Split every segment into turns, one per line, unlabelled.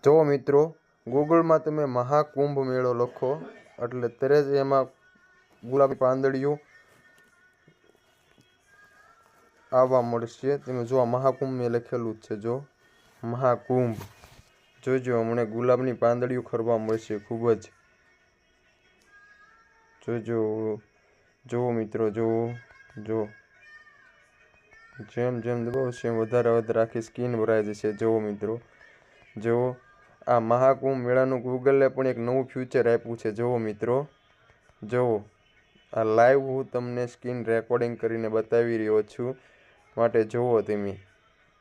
જો મિત્રો ગૂગલમાં તમે મહાકુંભ મેળો લખો એટલે તરત જ એમાં ગુલાબી પાંદડીઓ આવવા મળશે। તમે જો મહાકુંભ મેં લખેલું જ છે, જો મહાકુંભ જોજો હમણાં ગુલાબની પાંદડીઓ ખરવા મળશે ખૂબ જ। જોજો જો મિત્રો જો જેમ જેમ દબાવશે એમ વધારે આખી સ્કીન ભરાઈ જશે। જુઓ મિત્રો જુઓ આ મહાકુંભ મેળાનું ગૂગલે પણ એક નવું ફ્યુચર આપ્યું છે। જુઓ મિત્રો જુઓ આ લાઈવ હું તમને સ્ક્રીન રેકોર્ડિંગ કરીને બતાવી રહ્યો છું, માટે જુઓ તમે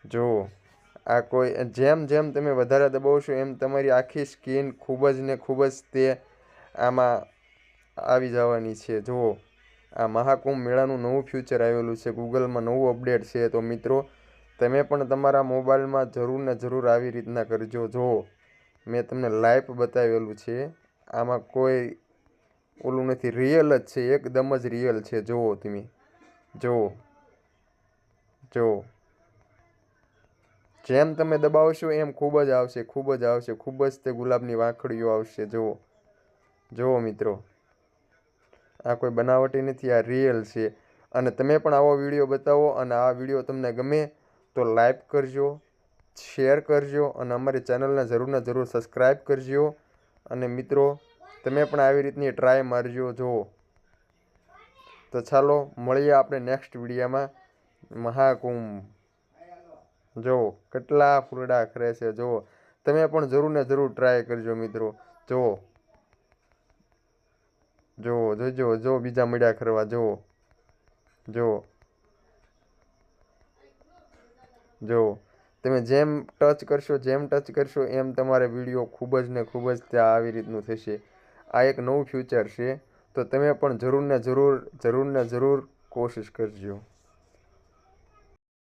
જુઓ આ કોઈ જેમ જેમ તમે વધારે દબાવશો એમ તમારી આખી સ્કીન ખૂબ જ ને ખૂબ જ તે આમાં આવી જવાની છે। જુઓ આ મહાકુંભ મેળાનું નવું ફ્યુચર આવેલું છે, ગૂગલમાં નવું અપડેટ છે। તો મિત્રો તમે પણ તમારા મોબાઈલમાં જરૂર ને જરૂર આવી રીતના કરજો। જુઓ મેં તમને લાઈવ બતાવેલું છે, આમાં કોઈ ઓલું નથી, રિયલ જ છે, એકદમ જ રિયલ છે। જુઓ તમે જુઓ જેમ તમે દબાવશો એમ ખૂબ જ આવશે ખૂબ જ તે ગુલાબની વાંખડીઓ આવશે। જુઓ મિત્રો આ કોઈ બનાવટી નથી, આ રિયલ છે। અને તમે પણ આવો વિડીયો બતાવો અને આ વિડીયો તમને ગમે તો લાઈક કરજો, શેર કરજો અને અમારી ચેનલને જરૂર ને જરૂર સબસ્ક્રાઈબ કરજો। અને મિત્રો તમે પણ આવી રીતની ટ્રાય મારજો। જુઓ તો ચાલો મળીએ આપણે નેક્સ્ટ વિડીયોમાં। મહાકુંભ જુઓ કેટલા ફૂલડા ખરે છે, જુઓ તમે પણ જરૂર ને જરૂર ટ્રાય કરજો મિત્રો। જોજો જો બીજા મળ્યા ખરવા। જો તમે જેમ ટચ કરશો એમ તમારે વિડીયો ખૂબ જ ને ખૂબ જ ત્યાં આવી રીતનું થશે। આ એક નવું ફ્યુચર છે, તો તમે પણ જરૂર ને જરૂર કોશિશ કરજો।